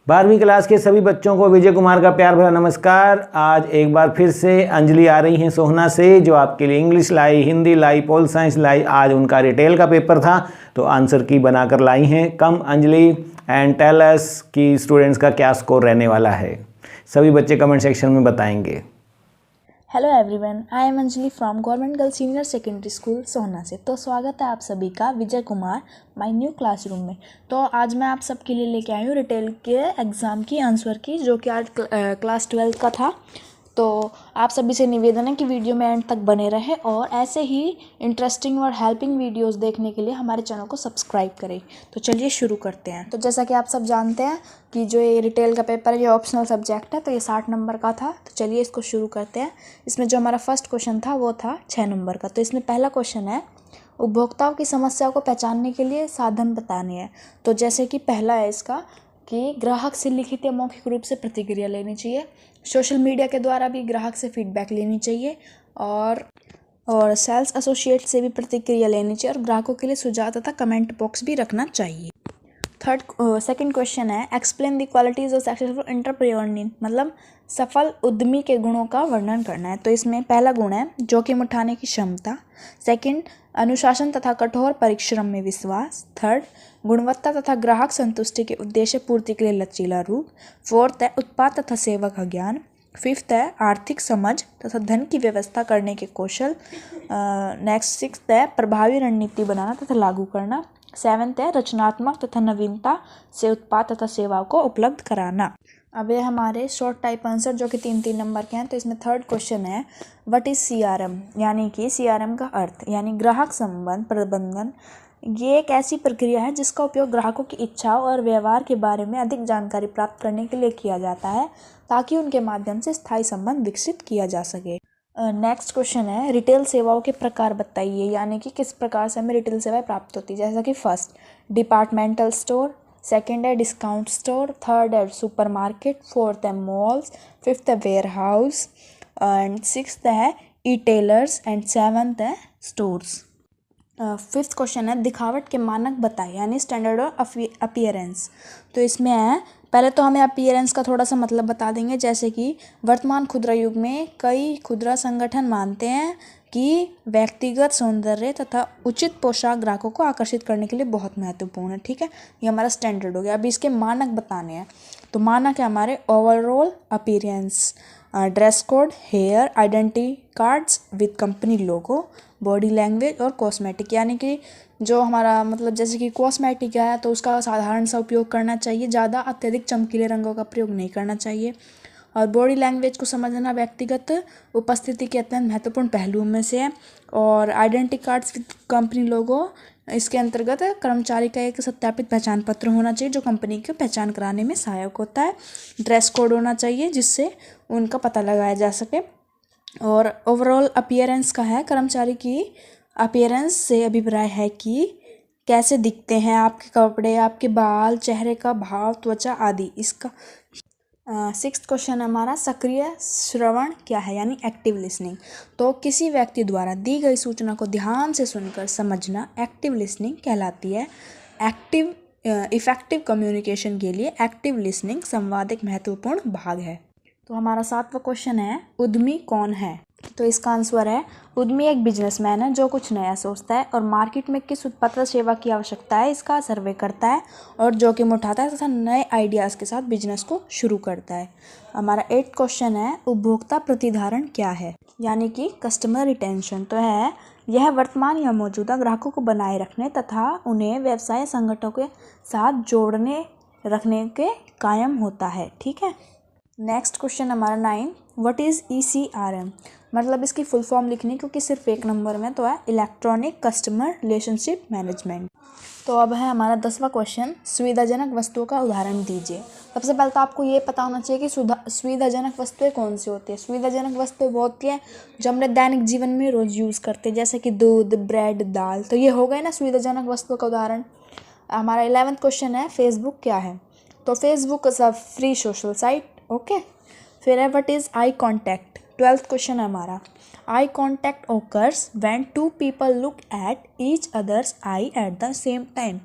12वीं क्लास के सभी बच्चों को विजय कुमार का प्यार भरा नमस्कार। आज एक बार फिर से अंजलि आ रही हैं सोहना से, जो आपके लिए इंग्लिश लाई, हिंदी लाई, पोल साइंस लाई। आज उनका रिटेल का पेपर था तो आंसर की बनाकर लाई हैं। कम अंजलि एंड टेल अस कि स्टूडेंट्स का क्या स्कोर रहने वाला है। सभी बच्चे कमेंट सेक्शन में बताएंगे। Hello everyone, I am Anjali from government girls senior secondary school Sohna से। तो स्वागत है आप सभी का Vijay Kumar my new classroom में। तो आज मैं आप सबके लिए लेके आई हूँ रिटेल के एग्ज़ाम की आंसर की, जो कि आज क्लास 12 का था। तो आप सभी से निवेदन है कि वीडियो में एंड तक बने रहे और ऐसे ही इंटरेस्टिंग और हेल्पिंग वीडियोस देखने के लिए हमारे चैनल को सब्सक्राइब करें। तो चलिए शुरू करते हैं। तो जैसा कि आप सब जानते हैं कि जो ये रिटेल का पेपर है ये ऑप्शनल सब्जेक्ट है, तो ये 60 नंबर का था। तो चलिए इसको शुरू करते हैं। इसमें जो हमारा फर्स्ट क्वेश्चन था वो था 6 नंबर का। तो इसमें पहला क्वेश्चन है, उपभोक्ताओं की समस्या को पहचानने के लिए साधन बताने हैं। तो जैसे कि पहला है इसका कि ग्राहक से लिखित या मौखिक रूप से प्रतिक्रिया लेनी चाहिए, सोशल मीडिया के द्वारा भी ग्राहक से फीडबैक लेनी चाहिए और सेल्स एसोसिएट से भी प्रतिक्रिया लेनी चाहिए और ग्राहकों के लिए सुझाव तथा कमेंट बॉक्स भी रखना चाहिए। सेकंड क्वेश्चन है, explain the qualities of successful entrepreneur, मतलब सफल उद्यमी के गुणों का वर्णन करना है। तो इसमें पहला गुण है जोखिम उठाने की क्षमता, सेकंड अनुशासन तथा कठोर परिश्रम में विश्वास, थर्ड गुणवत्ता तथा ग्राहक संतुष्टि के उद्देश्य पूर्ति के लिए लचीला रूप, फोर्थ है उत्पाद तथा सेवा का ज्ञान, फिफ्थ है आर्थिक समझ तथा धन की व्यवस्था करने के कौशल, सिक्स्थ है प्रभावी रणनीति बनाना तथा लागू करना, सेवन्थ है रचनात्मक तथा नवीनता से उत्पाद तथा सेवाओं को उपलब्ध कराना। अब ये हमारे शॉर्ट टाइप आंसर जो कि 3-3 नंबर के हैं। तो इसमें थर्ड क्वेश्चन है, व्हाट इज CRM, यानी कि CRM का अर्थ यानी ग्राहक संबंध प्रबंधन। ये एक ऐसी प्रक्रिया है जिसका उपयोग ग्राहकों की इच्छाओं और व्यवहार के बारे में अधिक जानकारी प्राप्त करने के लिए किया जाता है, ताकि उनके माध्यम से स्थायी संबंध विकसित किया जा सके। नेक्स्ट क्वेश्चन है, रिटेल सेवाओं के प्रकार बताइए, यानी कि किस प्रकार से हमें रिटेल सेवाएं प्राप्त होती है। जैसा कि फर्स्ट डिपार्टमेंटल स्टोर, सेकंड है डिस्काउंट स्टोर, थर्ड है सुपरमार्केट, फोर्थ है मॉल्स, फिफ्थ है वेयर हाउस एंड सिक्स्थ है ई टेलर्स एंड सेवन्थ है स्टोर्स। फिफ्थ क्वेश्चन है, दिखावट के मानक बताए, यानी स्टैंडर्ड ऑफ अपीयरेंस। तो इसमें है, पहले तो हमें अपीयरेंस का थोड़ा सा मतलब बता देंगे। जैसे कि वर्तमान खुदरा युग में कई खुदरा संगठन मानते हैं कि व्यक्तिगत सौंदर्य तथा उचित पोशाक ग्राहकों को आकर्षित करने के लिए बहुत महत्वपूर्ण है। ठीक है, ये हमारा स्टैंडर्ड हो गया। अभी इसके मानक बताने हैं। तो मानक है हमारे overall appearance, dress code, hair identity cards with company logo, body language और कॉस्मेटिक। यानी कि जो हमारा मतलब जैसे कि कॉस्मेटिक है तो उसका साधारण सा उपयोग करना चाहिए, ज़्यादा अत्यधिक चमकीले रंगों का प्रयोग नहीं करना चाहिए। और बॉडी लैंग्वेज को समझना व्यक्तिगत उपस्थिति के अत्यंत महत्वपूर्ण पहलुओं में से है। और आइडेंटिटी कार्ड्स विद कंपनी लोगो, इसके अंतर्गत कर्मचारी का एक सत्यापित पहचान पत्र होना चाहिए जो कंपनी की पहचान कराने में सहायक होता है। ड्रेस कोड होना चाहिए जिससे उनका पता लगाया जा सके। और ओवरऑल अपीयरेंस का है, कर्मचारी की अपीयरेंस से अभिप्राय है कि कैसे दिखते हैं आपके कपड़े, आपके बाल, चेहरे का भाव, त्वचा आदि। इसका सिक्स्थ क्वेश्चन हमारा, सक्रिय श्रवण क्या है, यानी एक्टिव लिसनिंग। तो किसी व्यक्ति द्वारा दी गई सूचना को ध्यान से सुनकर समझना एक्टिव लिसनिंग कहलाती है। इफेक्टिव कम्युनिकेशन के लिए एक्टिव लिसनिंग संवाद एक महत्वपूर्ण भाग है। तो हमारा 7वां क्वेश्चन है, उद्यमी कौन है। तो इसका आंसर है, उद्यमी एक बिजनेसमैन है जो कुछ नया सोचता है और मार्केट में किस उत्पाद या सेवा की आवश्यकता है इसका सर्वे करता है और जोखिम उठाता है तथा नए आइडियाज़ के साथ बिजनेस को शुरू करता है। हमारा 8th क्वेश्चन है, उपभोक्ता प्रतिधारण क्या है, यानी कि कस्टमर रिटेंशन। तो है, यह वर्तमान या मौजूदा ग्राहकों को बनाए रखने तथा उन्हें व्यवसाय संगठनों के साथ जोड़ने रखने के कायम होता है। ठीक है। नेक्स्ट क्वेश्चन हमारा 9, व्हाट इज़ ECRM, मतलब इसकी फुल फॉर्म लिखनी, क्योंकि सिर्फ एक नंबर में तो है इलेक्ट्रॉनिक कस्टमर रिलेशनशिप मैनेजमेंट। तो अब है हमारा 10वां क्वेश्चन, सुविधाजनक वस्तुओं का उदाहरण दीजिए। सबसे पहले तो आपको ये पता होना चाहिए कि सुविधाजनक वस्तुएं कौन सी होती है। सुविधाजनक वस्तुएं वो होती हैं जो हमने दैनिक जीवन में रोज़ यूज़ करते हैं, जैसे कि दूध, ब्रेड, दाल। तो ये हो गए ना सुविधाजनक वस्तुओं का उदाहरण। हमारा 11th क्वेश्चन है, फेसबुक क्या है। तो Facebook is a free social site. Okay. फिर है, what is eye contact. 12th question है हमारा, eye contact occurs when two people look at each others eye at the same time,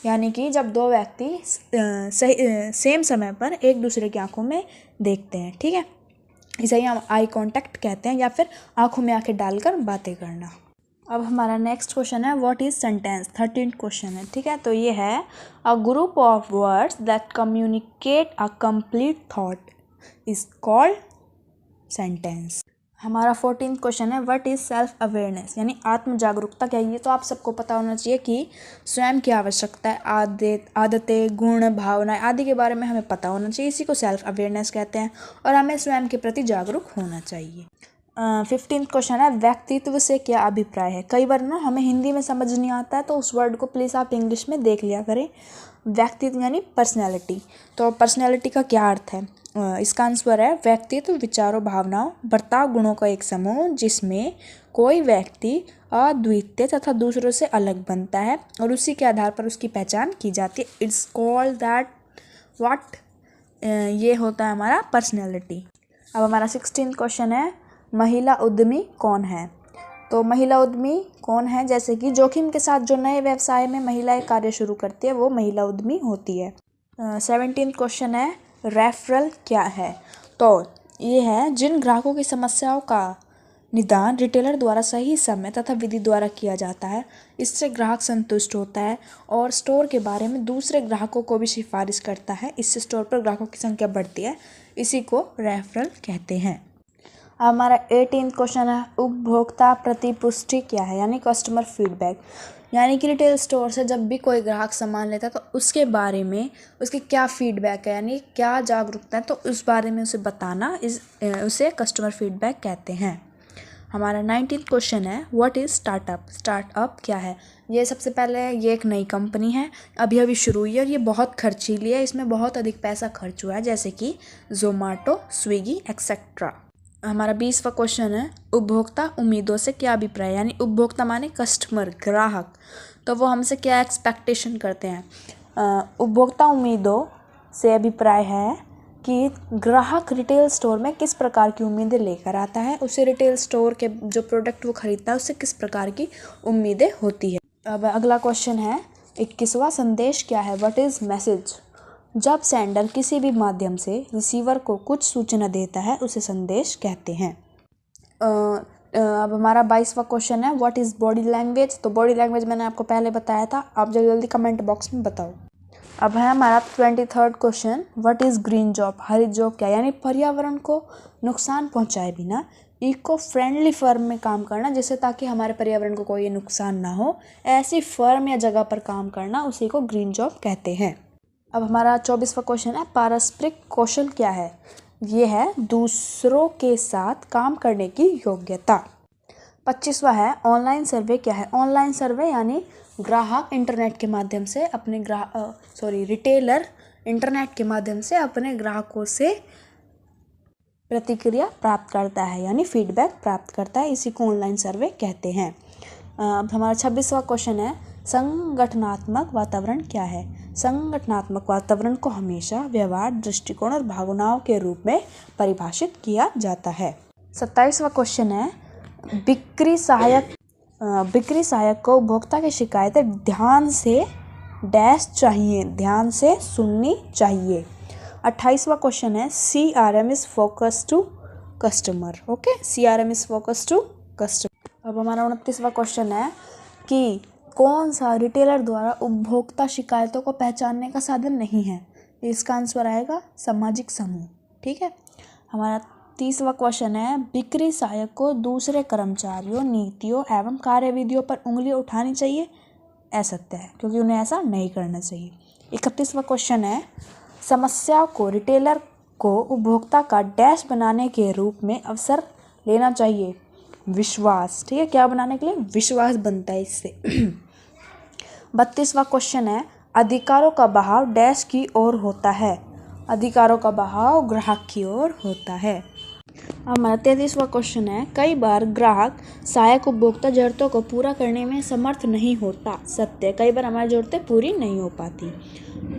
यानी कि जब दो व्यक्ति सेम समय पर एक दूसरे की आंखों में देखते हैं, ठीक है, इसे ही हम आई कॉन्टैक्ट कहते हैं, या फिर आंखों में आंखें डालकर बातें करना। अब हमारा नेक्स्ट क्वेश्चन है what is sentence, 13th question है, ठीक है। तो ये है a group of words that communicate a complete thought is called sentence. हमारा 14th क्वेश्चन है व्हाट इज सेल्फ अवेयरनेस, यानी आत्म जागरूकता क्या है। ये तो आप सबको पता होना चाहिए कि स्वयं की आवश्यकता है, आदतें, गुण, भावनाएं आदि के बारे में हमें पता होना चाहिए, इसी को सेल्फ अवेयरनेस कहते हैं, और हमें स्वयं के प्रति जागरूक होना चाहिए। 15th क्वेश्चन है व्यक्तित्व से क्या अभिप्राय है। कई बार ना हमें हिंदी में समझ नहीं आता है, तो उस वर्ड को प्लीज़ आप इंग्लिश में देख लिया करें। व्यक्तित्व यानी पर्सनैलिटी, तो पर्सनैलिटी का क्या अर्थ है, इसका आंसर है व्यक्तित्व विचारों, भावनाओं, बर्ताव, गुणों का एक समूह जिसमें कोई व्यक्ति अद्वितीय तथा दूसरों से अलग बनता है और उसी के आधार पर उसकी पहचान की जाती है। इट्स कॉल्ड दैट व्हाट, ये होता है हमारा पर्सनैलिटी। अब हमारा 16th क्वेश्चन है महिला उद्यमी कौन है। तो महिला उद्यमी कौन है, जैसे कि जोखिम के साथ जो नए व्यवसाय में महिलाएं कार्य शुरू करती है वो महिला उद्यमी होती है। 17th क्वेश्चन है रेफरल क्या है। तो ये है जिन ग्राहकों की समस्याओं का निदान रिटेलर द्वारा सही समय तथा विधि द्वारा किया जाता है, इससे ग्राहक संतुष्ट होता है और स्टोर के बारे में दूसरे ग्राहकों को भी सिफारिश करता है, इससे स्टोर पर ग्राहकों की संख्या बढ़ती है, इसी को रेफरल कहते हैं। हमारा 18th क्वेश्चन है उपभोक्ता प्रतिपुष्टि क्या है, यानी कस्टमर फीडबैक, यानी कि रिटेल स्टोर से जब भी कोई ग्राहक सामान लेता है तो उसके बारे में उसकी क्या फीडबैक है, यानी क्या जागरूकता है, तो उस बारे में उसे बताना, उसे कस्टमर फीडबैक कहते हैं। हमारा 19th क्वेश्चन है व्हाट इज़ स्टार्टअप। स्टार्टअप क्या है, ये सबसे पहले ये एक नई कंपनी है, अभी अभी शुरू हुई है और ये बहुत खर्चीली है, इसमें बहुत अधिक पैसा खर्च हुआ है, जैसे कि जोमेटो, स्विगी एक्सेट्रा। हमारा 20वां क्वेश्चन है उपभोक्ता उम्मीदों से क्या अभिप्राय, यानी उपभोक्ता माने कस्टमर, ग्राहक, तो वो हमसे क्या एक्सपेक्टेशन करते हैं। उपभोक्ता उम्मीदों से अभिप्राय है कि ग्राहक रिटेल स्टोर में किस प्रकार की उम्मीदें लेकर आता है, उसे रिटेल स्टोर के जो प्रोडक्ट वो खरीदता है उससे किस प्रकार की उम्मीदें होती है। अब अगला क्वेश्चन है 21वां संदेश क्या है, व्हाट इज़ मैसेज। जब सेंडर किसी भी माध्यम से रिसीवर को कुछ सूचना देता है उसे संदेश कहते हैं। अब हमारा 22वां क्वेश्चन है व्हाट इज़ बॉडी लैंग्वेज। तो बॉडी लैंग्वेज मैंने आपको पहले बताया था, आप जल्दी जल्दी कमेंट बॉक्स में बताओ। अब है हमारा 23rd question what is green job. हरित जॉब क्या, यानी पर्यावरण को नुकसान पहुंचाए बिना इको फ्रेंडली फर्म में काम करना, जिससे ताकि हमारे पर्यावरण को कोई नुकसान ना हो, ऐसी फर्म या जगह पर काम करना, उसी को ग्रीन जॉब कहते हैं। अब हमारा 24वां क्वेश्चन है पारस्परिक कौशल क्या है। ये है दूसरों के साथ काम करने की योग्यता। 25वां है ऑनलाइन सर्वे क्या है। ऑनलाइन सर्वे यानी ग्राहक इंटरनेट के माध्यम से अपने रिटेलर इंटरनेट के माध्यम से अपने ग्राहकों से प्रतिक्रिया प्राप्त करता है, यानी फीडबैक प्राप्त करता है, इसी को ऑनलाइन सर्वे कहते हैं। अब हमारा 26वां क्वेश्चन है संगठनात्मक वातावरण क्या है। संगठनात्मक वातावरण को हमेशा व्यवहार, दृष्टिकोण और भावनाओं के रूप में परिभाषित किया जाता है। 27वां क्वेश्चन है बिक्री सहायक को उपभोक्ता की शिकायतें ध्यान से सुननी चाहिए। 28वां क्वेश्चन है CRM is focus to customer. Okay, CRM is focus to customer. अब हमारा 29वां क्वेश्चन है कि कौन सा रिटेलर द्वारा उपभोक्ता शिकायतों को पहचानने का साधन नहीं है। इसका आंसर आएगा सामाजिक समूह। ठीक है। हमारा 30वां क्वेश्चन है बिक्री सहायक को दूसरे कर्मचारियों, नीतियों एवं कार्यविधियों पर उंगलियां उठानी चाहिए, असत्य है, क्योंकि उन्हें ऐसा नहीं करना चाहिए। 31वां क्वेश्चन है समस्या को रिटेलर को उपभोक्ता का डैश बनाने के रूप में अवसर लेना चाहिए, विश्वास। ठीक है, क्या बनाने के लिए, विश्वास बनता है इससे। 32वां क्वेश्चन है अधिकारों का बहाव डैश की ओर होता है। अधिकारों का बहाव ग्राहक की ओर होता है। हमारा 33वां क्वेश्चन है कई बार ग्राहक सहायक उपभोक्ता जरूरतों को पूरा करने में समर्थ नहीं होता, सत्य। कई बार हमारी जरूरतें पूरी नहीं हो पाती।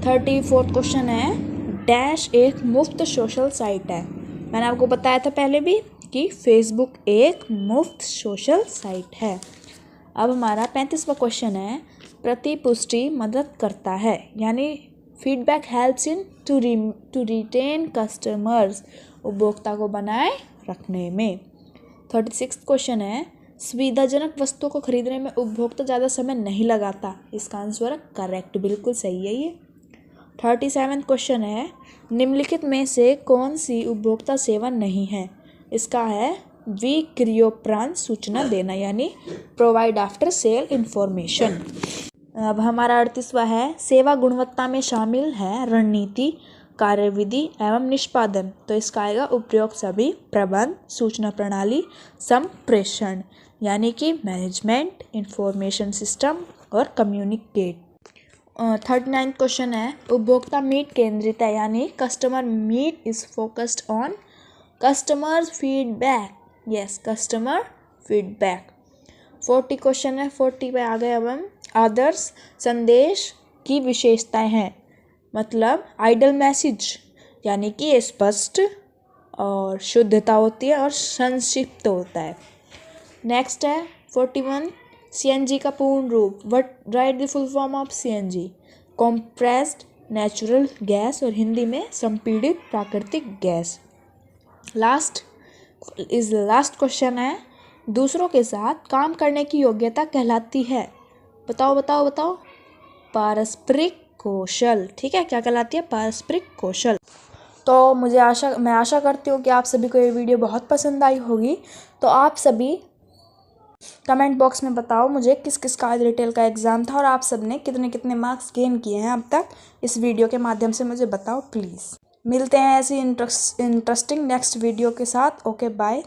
34वां क्वेश्चन है डैश एक मुफ्त सोशल साइट है। मैंने आपको बताया था पहले भी कि फेसबुक एक मुफ्त सोशल साइट है। अब हमारा 35वां क्वेश्चन है, प्रतिपुष्टि मदद करता है, यानी feedback helps in to retain customers, उपभोक्ता को बनाए रखने में। 36 क्वेश्चन है, सुविधाजनक वस्तुओं को खरीदने में उपभोक्ता ज़्यादा समय नहीं लगाता, इसका आंसर करेक्ट, बिल्कुल सही है ये। 37 क्वेश्चन है, निम्नलिखित में से कौन सी उपभोक्ता सेवा नहीं है, इसका है विक्रयोपरांत सूचना देना, यानी प्रोवाइड आफ्टर सेल इंफॉर्मेशन। अब हमारा 38वां है, सेवा गुणवत्ता में शामिल है रणनीति, कार्यविधि एवं निष्पादन, तो इसका आएगा उपयोग सभी, प्रबंध, सूचना प्रणाली, संप्रेषण, यानी कि मैनेजमेंट, इंफॉर्मेशन सिस्टम और कम्युनिकेट। 39 क्वेश्चन है, उपभोक्ता मीट केंद्रित है, यानी customer meet is focused on customers feedback, yes customer feedback. 40 question है, 40 पे आ गए अब हम। आदर्श संदेश की विशेषताएं हैं, मतलब आइडल मैसेज, यानी कि स्पष्ट और शुद्धता होती है और संक्षिप्त होता है। नेक्स्ट है 41, सीएनजी का पूर्ण रूप, right the full form of CNG, compressed natural gas, और हिंदी में संपीड़ित प्राकृतिक गैस। लास्ट क्वेश्चन है, दूसरों के साथ काम करने की योग्यता कहलाती है, बताओ, पारस्परिक कौशल, ठीक है, क्या कहलाती है, पारस्परिक कौशल। तो मैं आशा करती हूँ कि आप सभी को ये वीडियो बहुत पसंद आई होगी। तो आप सभी कमेंट बॉक्स में बताओ मुझे किस किस का रिटेल का एग्ज़ाम था और आप सब ने कितने कितने मार्क्स गेन किए हैं अब तक, इस वीडियो के माध्यम से मुझे बताओ प्लीज़। मिलते हैं ऐसी इंटरेस्टिंग नेक्स्ट वीडियो के साथ। Okay bye.